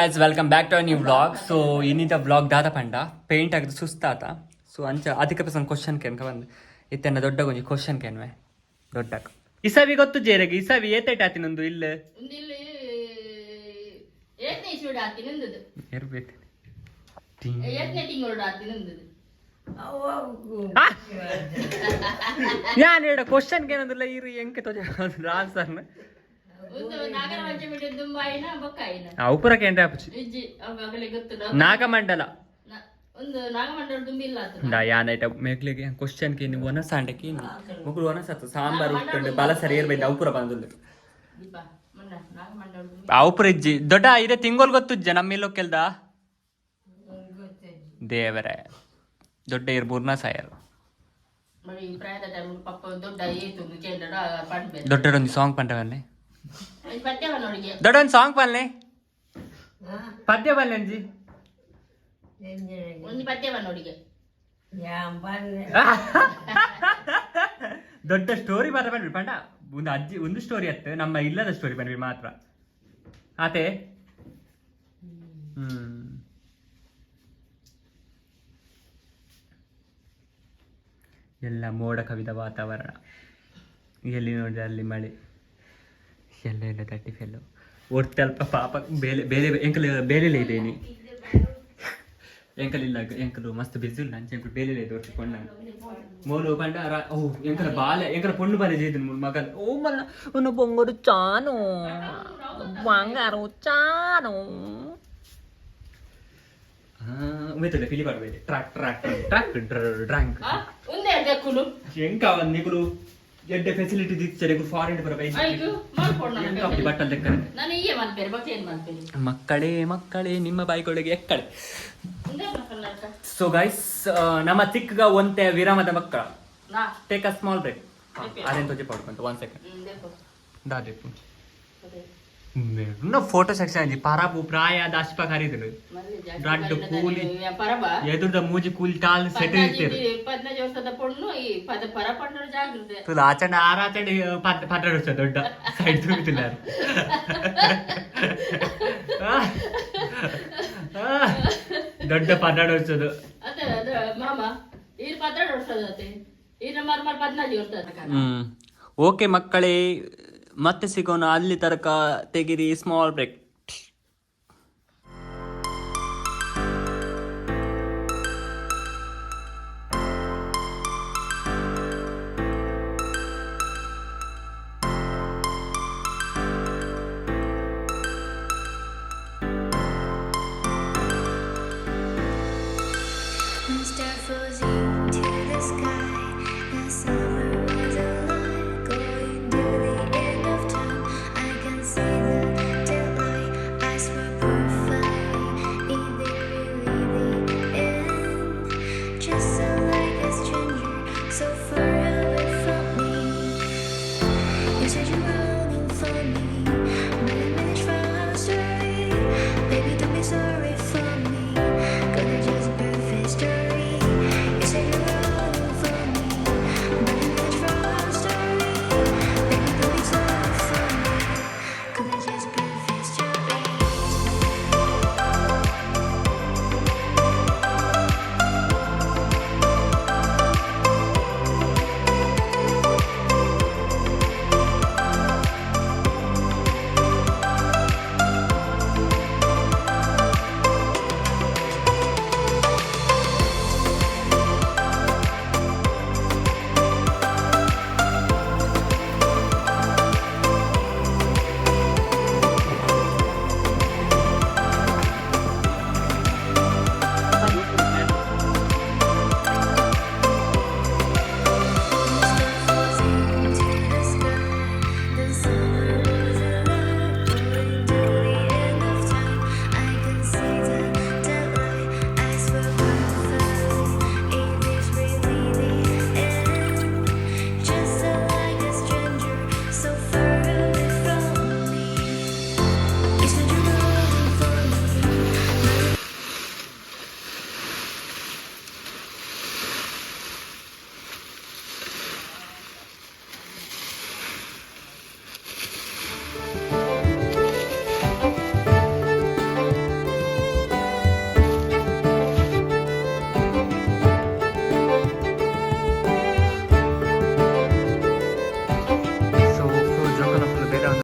guys, welcome back to a new vlog. So ಇನ್ನಿದ vlog ದಾದ ಪಂಡ paint ಆಗದು ಸುಸ್ತಾತ. So ಅಂಚ ಅದಕ್ಕೆ ಪಸಂದ್ ಕ್ವಶನ್ ಕೇನ್ಕ ಬಂದು ಇತ್ತೆನ್ನ ದೊಡ್ಡ ಗೊಂಜಿ ಕ್ವಶನ್ ಕೇನ್ವೆ ದೊಡ್ಡಕ ಇಸವಿ ಗೊತ್ತು ಜೇರೆಗೆ ಇಸವಿ ಏತೈಟ್ ಆತಿನೊಂದು ಇಲ್ಲ ಒಂದಿಲ್ಲ ಏತ್ನೇ ಇಸುಡ ಆತಿನೊಂದು ಇರ್ಬೇಕು ಏತ್ನೇ ತಿಂಗಳು ಆತಿನೊಂದು ಯಾನ್ ಹೇಳ ಕ್ವಶನ್ ಕೇನಂದಿಲ್ಲ ಇರು ಎಂಕೆ ತೋಜ ಆನ್ಸರ್ನ ಒಂದು ನಾಗರ ಪಂಚಮಿ ದುಂಬಾಯಿನ ಬೊಕ್ಕಾಯಿನ ಉಪುರ ಕೇಂದ್ರ ಆಪುಚಿ ಇಜ್ಜಿ ಆಗಲೇ ಗೊತ್ತು ನಾಗಮಂಡಲ ಒಂದು ನಾಗಮಂಡಲ ದುಂಬಿ ಇಲ್ಲ ಆತ ಯಾನೈಟ ಮೇಕ್ಲಿಗೆ ಕ್ವಶನ್ ಕೆ ನೀವು ಒನಸಾಂಡಕ್ಕೆ ಮುಗುಳು ಒನಸತ್ತು ಸಾಂಬಾರು ಉಟ್ಟುಂಡು ಬಲ ಸರಿ ಇರ್ಬೇಕು ಉಪುರ ಬಂದುಲ್ಲು ದೀಪ ಮೊನ್ನ ನಾಗಮಂಡಲ ದುಂಬಿ ಉಪುರ ಇಜ್ಜಿ ದೊಡ್ಡ ಇದೆ ತಿಂಗೋಲ್ ಗೊತ್ತುಜ್ಜ ನಮ್ಮೆಲ್ಲೋ ಕೆಲ್ದ ದೇವರೇ ದೊಡ್ಡ ಇರ್ಬೂರ್ನ ಸಾಯರು మరి ప్రాయద టైం పప్ప దొడ్డ ఏతుంది చెండడ పండు ದೊಡ್ಡದೊಂದು ಸಾಂಗ್ ಪಂಡವನ್ನೇ ఇది పట్టేవ ನೋಡಿಗೆ ದೊಡ್ಡೊಂದು ಸಾಂಗ್ ಪಲ್ಲೆ ಪದ್ಯ ಬಲ್ಲೆ ಅಂಜಿ ಒಂದು ಪಟ್ಟೇವ ನೋಡಿಗೆ ದೊಡ್ಡ ಸ್ಟೋರಿ ಬರ ಬಂದ್ರಿ ಪಂಡ ಒಂದು ಅಜ್ಜಿ ಒಂದು ಸ್ಟೋರಿ ಅತ್ತ ನಮ್ಮ ಇಲ್ಲದ ಸ್ಟೋರಿ ಬಂದ್ರಿ ಮಾತ್ರ ಆತೆ ಎಲ್ಲ ಮೋಡ ಕವಿದ ವಾತಾವರಣ ಎಲ್ಲಿ ನೋಡಿದ್ರೆ ಅಲ್ಲಿ ಮಳೆ ಎಲ್ಲ ಎಲ್ಲ ತಟ್ಟಿ ಫೆಲ್ಲು ಒಟ್ಟಲ್ಪ ಪಾಪ ಬೇಲೆ ಬೇಲೆ ಎಂಕಲ್ ಬೇಲೆಲೆ ಇದೇನಿ ಎಂಕಲ್ ಇಲ್ಲ ಎಂಕಲು ಮಸ್ತ್ ಬಿಸಿ ಇಲ್ಲ ಅಂಚೆ ಎಂಕಲ್ ಬೇಲೆಲೆ ಇದೆ ಒಟ್ಟಿಕೊಂಡ ಮೋಲು ಪಂಡ ಓ ಎಂಕಲ ಬಾಲೆ ಎಂಕಲ ಪೊಣ್ಣು ಬಾಲೆ ಜೇದಿನ ಮಗಲ್ ಓ ಮಲ್ಲ ಒಂದು ಬೊಂಗರು ಚಾನು ಬಂಗಾರು Chanu ಉಮೇತಲೆ ಫಿಲಿ ಪಡಬೇಡಿ track track track drank ಒಂದೇ ದಕ್ಕುಲು ಎಂಕ ಅವನ್ ನಿಗುಲು ಎಡ್ಡ ಫೆಸಿಲಿಟಿ ದಿಚ್ಚರೆ ಫಾರಿನ್ ಬರ ಬೈ ಆಯ್ತು ಮಾಡ್ಕೊಡ್ನ ಎಂಕ ಅಪ್ಪಿ ಬಟ್ಟಲ್ ತೆಕ್ಕನೆ ನಾನು ಹೀಗೆ ಮಾಡ್ತೇನೆ ಮತ್ತೆ ಏನು ಮಾಡ್ತೇನೆ ಮಕ್ಕಳೇ ಮಕ್ಕಳೇ ನಿಮ್ಮ ಬಾಯಿಗೊಳಗೆ ಎಕ್ಕಳೆ ಒಂದೇ ಮಕ್ಕಳಕ್ಕ ಸೊ ಗೈಸ್ ನಮ್ಮ ಚಿಕ್ಕಗ ಒಂತೆ ವಿರಾಮದ ಮಕ್ಕಳ ನಾ ಟೇಕ್ ಅ ಸ್ಮಾಲ್ ಬ್ರೇಕ್ ಅದೇನು ತೋಜಿ ಪಡ್ಕೊಂತ 1 ಸೆಕೆಂಡ್ ದೇಖೋ ದಾದೆಪ್ಪು ನ ಫೋಟೋ ಸೆಕ್ಷನ್ ಅಲ್ಲಿ ಪರಾಬು ಪ್ರಾಯ ದಾಸ್ಪ ಕರೀದಿರು ದೊಡ್ಡ ಕೂಲಿ ಪರಬ ಎದುರ್ದ ಮೂಜಿ ಕೂಲಿ ಟಾಲ್ ಸೆಟ್ ಇರ್ತೀರು 15 ವರ್ಷದ ಪೊಣ್ಣು ಈ ಪರ ಪಂಡರ ಜಾಗೃತೆ ತುಲ ಆಚಂಡ ಆರಾಚಂಡ 12 ವರ್ಷ ದೊಡ್ಡ ಸೈಡ್ ತುಗಿತಿಲ್ಲ ದೊಡ್ಡ 12 ವರ್ಷದ ಅದೇ ಅದ ಮಾಮ ಈ 12 ವರ್ಷದ ಈ ನಮ್ಮರ್ 15 ವರ್ಷದ ಓಕೆ ಮಕ್ಕಳೇ ಮತ್ತೆ ಸಿಗೋಣ ಅಲ್ಲಿ ತನಕ ತೆಗಿರಿ ಸ್ಮಾಲ್ ಬ್ರೇಕ್ Mr. Fuzzy